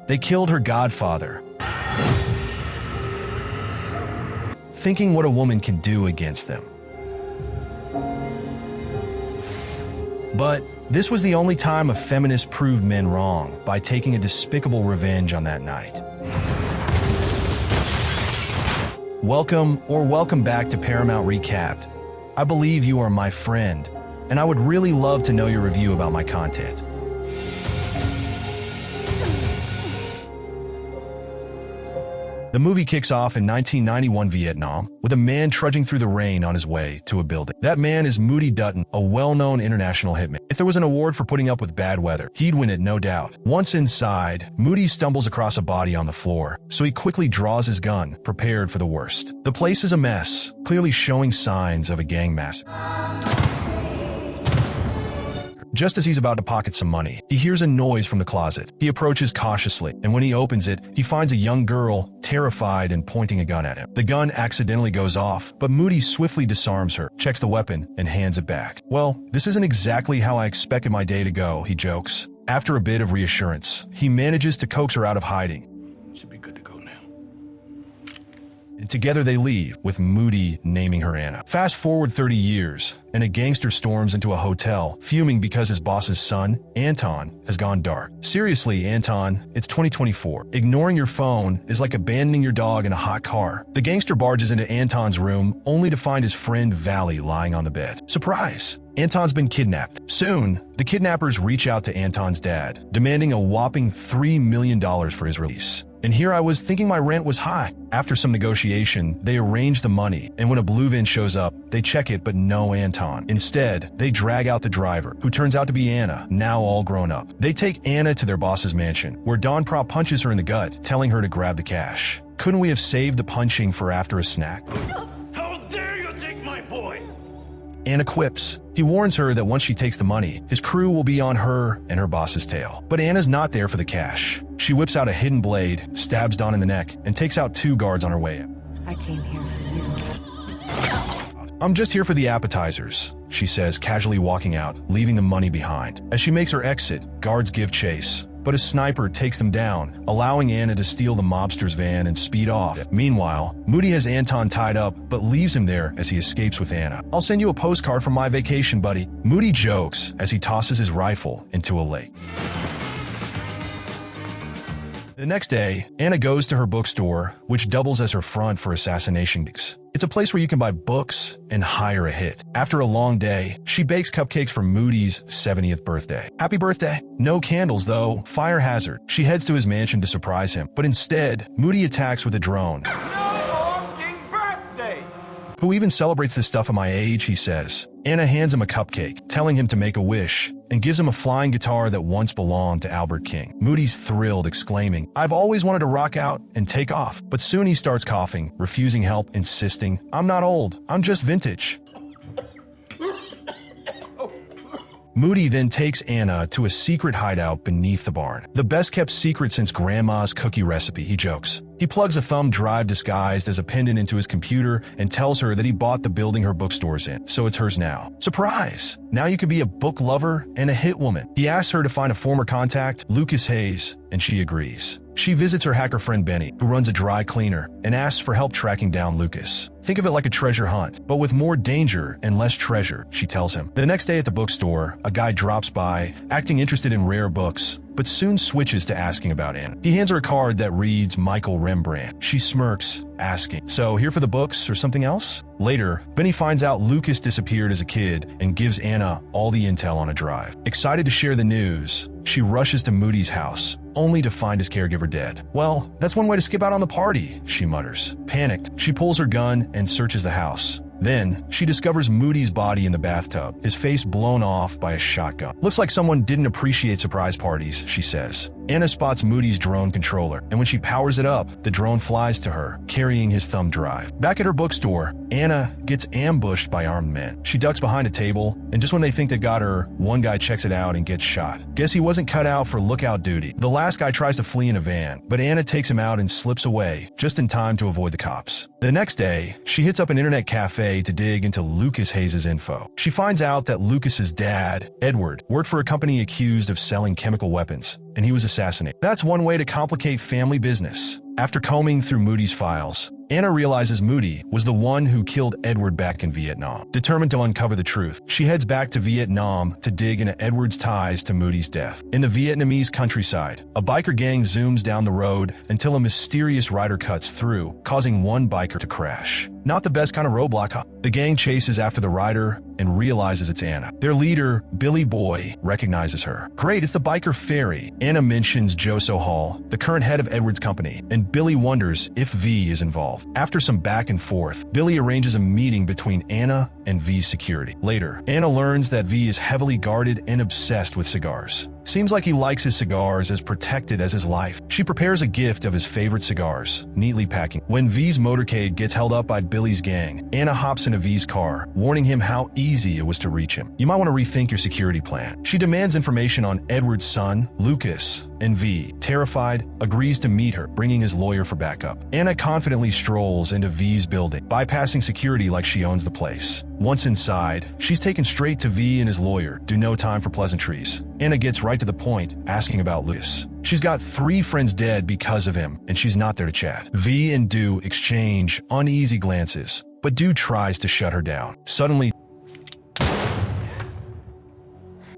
They killed her godfather, thinking what a woman can do against them. But this was the only time a feminist proved men wrong by taking a despicable revenge on that night. Welcome back to Paramount Recapped. I believe you are my friend, and I would really love to know your review about my content. The movie kicks off in 1991 Vietnam, with a man trudging through the rain on his way to a building. That man is Moody Dutton, a well-known international hitman. If there was an award for putting up with bad weather, he'd win it, no doubt. Once inside, Moody stumbles across a body on the floor, so he quickly draws his gun, prepared for the worst. The place is a mess, clearly showing signs of a gang massacre. Just as he's about to pocket some money, he hears a noise from the closet. He approaches cautiously, and when he opens it, he finds a young girl, terrified and pointing a gun at him. The gun accidentally goes off, but Moody swiftly disarms her, checks the weapon, and hands it back. "Well, this isn't exactly how I expected my day to go," he jokes. After a bit of reassurance, he manages to coax her out of hiding. Should be good to go now. And together they leave, with Moody naming her Anna. Fast forward 30 years, and a gangster storms into a hotel, fuming because his boss's son, Anton, has gone dark. Seriously, Anton, it's 2024. Ignoring your phone is like abandoning your dog in a hot car. The gangster barges into Anton's room, only to find his friend Valley lying on the bed. Surprise! Anton's been kidnapped. Soon, the kidnappers reach out to Anton's dad, demanding a whopping $3 million for his release. And here I was thinking my rent was high. After some negotiation, they arrange the money, and when a blue van shows up, they check it but no Anton. Instead, they drag out the driver, who turns out to be Anna, now all grown up. They take Anna to their boss's mansion, where Don Prop punches her in the gut, telling her to grab the cash. Couldn't we have saved the punching for after a snack? How dare you take my boy? Anna quips. He warns her that once she takes the money, his crew will be on her and her boss's tail. But Anna's not there for the cash. She whips out a hidden blade, stabs Don in the neck, and takes out 2 guards on her way out. I came here for you. "I'm just here for the appetizers," she says, casually walking out, leaving the money behind. As she makes her exit, guards give chase, but a sniper takes them down, allowing Anna to steal the mobster's van and speed off. Meanwhile, Moody has Anton tied up, but leaves him there as he escapes with Anna. "I'll send you a postcard from my vacation, buddy." Moody jokes as he tosses his rifle into a lake. The next day, Anna goes to her bookstore, which doubles as her front for assassination gigs. It's a place where you can buy books and hire a hit. After a long day, she bakes cupcakes for Moody's 70th birthday. Happy birthday! No candles, though. Fire hazard. She heads to his mansion to surprise him, but instead, Moody attacks with a drone. "Who even celebrates this stuff at my age?" he says. Anna hands him a cupcake, telling him to make a wish, and gives him a flying guitar that once belonged to Albert King. Moody's thrilled, exclaiming, "I've always wanted to rock out and take off." But soon he starts coughing, refusing help, insisting, "I'm not old, I'm just vintage." Moody then takes Anna to a secret hideout beneath the barn. "The best-kept secret since Grandma's cookie recipe," he jokes. He plugs a thumb drive disguised as a pendant into his computer and tells her that he bought the building her bookstore's in, so it's hers now. Surprise! Now you can be a book lover and a hit woman. He asks her to find a former contact, Lucas Hayes, and she agrees. She visits her hacker friend Benny, who runs a dry cleaner, and asks for help tracking down Lucas. "Think of it like a treasure hunt, but with more danger and less treasure," she tells him. The next day at the bookstore, a guy drops by, acting interested in rare books, but soon switches to asking about Anna. He hands her a card that reads Michael Rembrandt. She smirks, asking, "So here for the books or something else?" Later, Benny finds out Lucas disappeared as a kid and gives Anna all the intel on a drive. Excited to share the news, she rushes to Moody's house, only to find his caregiver dead. "Well, that's one way to skip out on the party," she mutters. Panicked, she pulls her gun and searches the house. Then, she discovers Moody's body in the bathtub, his face blown off by a shotgun. "Looks like someone didn't appreciate surprise parties," she says. Anna spots Moody's drone controller, and when she powers it up, the drone flies to her, carrying his thumb drive. Back at her bookstore, Anna gets ambushed by armed men. She ducks behind a table, and just when they think they got her, one guy checks it out and gets shot. Guess he wasn't cut out for lookout duty. The last guy tries to flee in a van, but Anna takes him out and slips away, just in time to avoid the cops. The next day, she hits up an internet cafe to dig into Lucas Hayes' info. She finds out that Lucas's dad, Edward, worked for a company accused of selling chemical weapons. and he was assassinated. That's one way to complicate family business. After combing through Moody's files, Anna realizes Moody was the one who killed Edward back in Vietnam. Determined to uncover the truth, she heads back to Vietnam to dig into Edward's ties to Moody's death. In the Vietnamese countryside, a biker gang zooms down the road until a mysterious rider cuts through, causing one biker to crash. Not the best kind of roadblock, huh? The gang chases after the rider and realizes it's Anna. Their leader, Billy Boy, recognizes her. Great, it's the biker fairy. Anna mentions Joso Hall, the current head of Edward's company, and Billy wonders if V is involved. After some back and forth, Billy arranges a meeting between Anna and V's security. Later, Anna learns that V is heavily guarded and obsessed with cigars. Seems like he likes his cigars as protected as his life. She prepares a gift of his favorite cigars, neatly packing. When V's motorcade gets held up by Billy's gang, Anna hops into V's car, warning him how easy it was to reach him. You might want to rethink your security plan. She demands information on Edward's son, Lucas, and V, terrified, agrees to meet her, bringing his lawyer for backup. Anna confidently strolls into V's building, bypassing security like she owns the place. Once inside, she's taken straight to V and his lawyer. Do no time for pleasantries. Anna gets right to the point, asking about Lucas. She's got 3 friends dead because of him, and she's not there to chat. V and Do exchange uneasy glances, but Do tries to shut her down. Suddenly,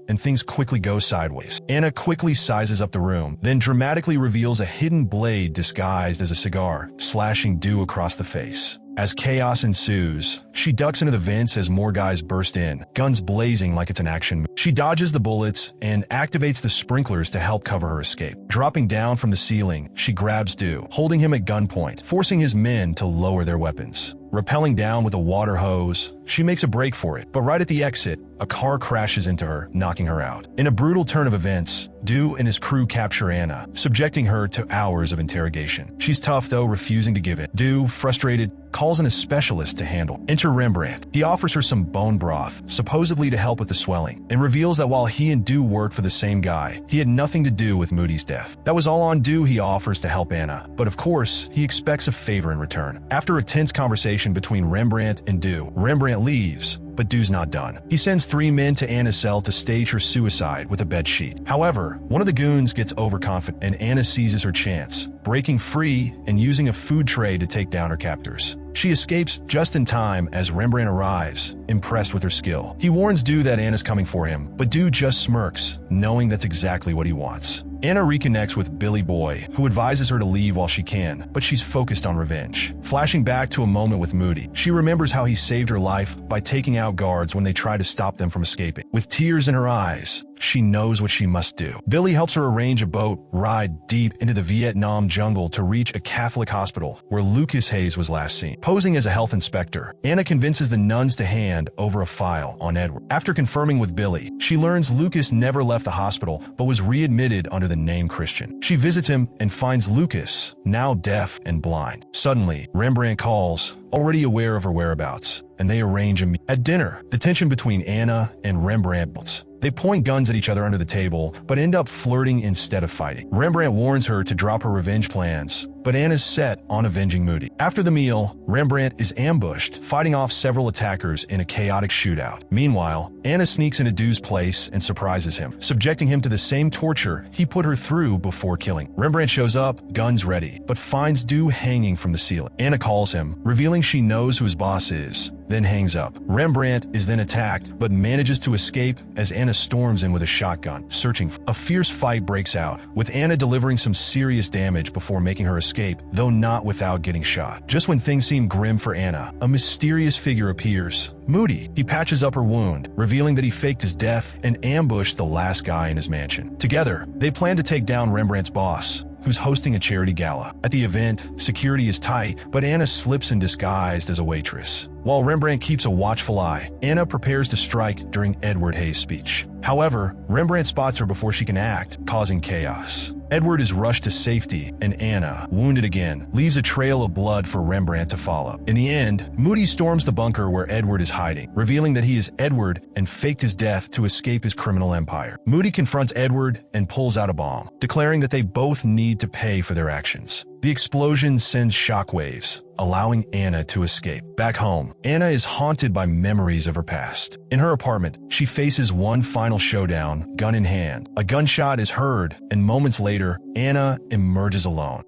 and things quickly go sideways. Anna quickly sizes up the room, then dramatically reveals a hidden blade disguised as a cigar, slashing Do across the face. As chaos ensues, she ducks into the vents as more guys burst in, guns blazing like it's an action movie. She dodges the bullets and activates the sprinklers to help cover her escape. Dropping down from the ceiling, she grabs Do, holding him at gunpoint, forcing his men to lower their weapons. Rappelling down with a water hose, she makes a break for it, but right at the exit, a car crashes into her, knocking her out. In a brutal turn of events, Do and his crew capture Anna, subjecting her to hours of interrogation. She's tough, though, refusing to give it. Do, frustrated, calls in a specialist to handle. Enter Rembrandt. He offers her some bone broth, supposedly to help with the swelling, and reveals that while he and Do worked for the same guy, he had nothing to do with Moody's death. That was all on Do. He offers to help Anna, but of course, he expects a favor in return. After a tense conversation between Rembrandt and Do, Rembrandt leaves, but Do's not done. He sends 3 men to Anna's cell to stage her suicide with a bedsheet. However, one of the goons gets overconfident, and Anna seizes her chance, breaking free and using a food tray to take down her captors. She escapes just in time as Rembrandt arrives, impressed with her skill. He warns Do that Anna's coming for him, but Do just smirks, knowing that's exactly what he wants. Anna reconnects with Billy Boy, who advises her to leave while she can, but she's focused on revenge. Flashing back to a moment with Moody, she remembers how he saved her life by taking out guards when they try to stop them from escaping. With tears in her eyes, she knows what she must do. Billy helps her arrange a boat ride deep into the Vietnam jungle to reach a Catholic hospital where Lucas Hayes was last seen. Posing as a health inspector, Anna convinces the nuns to hand over a file on Edward. After confirming with Billy, she learns Lucas never left the hospital but was readmitted under the name Christian. She visits him and finds Lucas, now deaf and blind. Suddenly, Rembrandt calls, already aware of her whereabouts, and they arrange a meeting. At dinner, the tension between Anna and Rembrandt builds. They point guns at each other under the table, but end up flirting instead of fighting. Rembrandt warns her to drop her revenge plans, but Anna's set on avenging Moody. After the meal, Rembrandt is ambushed, fighting off several attackers in a chaotic shootout. Meanwhile, Anna sneaks into Do's place and surprises him, subjecting him to the same torture he put her through before killing. Rembrandt shows up, guns ready, but finds Do hanging from the ceiling. Anna calls him, revealing she knows who his boss is, then hangs up. Rembrandt is then attacked, but manages to escape as Anna storms in with a shotgun, searching for. A fierce fight breaks out, with Anna delivering some serious damage before making her escape, though not without getting shot. Just when things seem grim for Anna, a mysterious figure appears. Moody. He patches up her wound, revealing that he faked his death and ambushed the last guy in his mansion. Together, they plan to take down Rembrandt's boss, who's hosting a charity gala. At the event, security is tight, but Anna slips in disguised as a waitress. While Rembrandt keeps a watchful eye, Anna prepares to strike during Edward Hayes' speech. However, Rembrandt spots her before she can act, causing chaos. Edward is rushed to safety, and Anna, wounded again, leaves a trail of blood for Rembrandt to follow. In the end, Moody storms the bunker where Edward is hiding, revealing that he is Edward and faked his death to escape his criminal empire. Moody confronts Edward and pulls out a bomb, declaring that they both need to pay for their actions. The explosion sends shockwaves, allowing Anna to escape. Back home, Anna is haunted by memories of her past. In her apartment, she faces one final showdown, gun in hand. A gunshot is heard, and moments later, Anna emerges alone.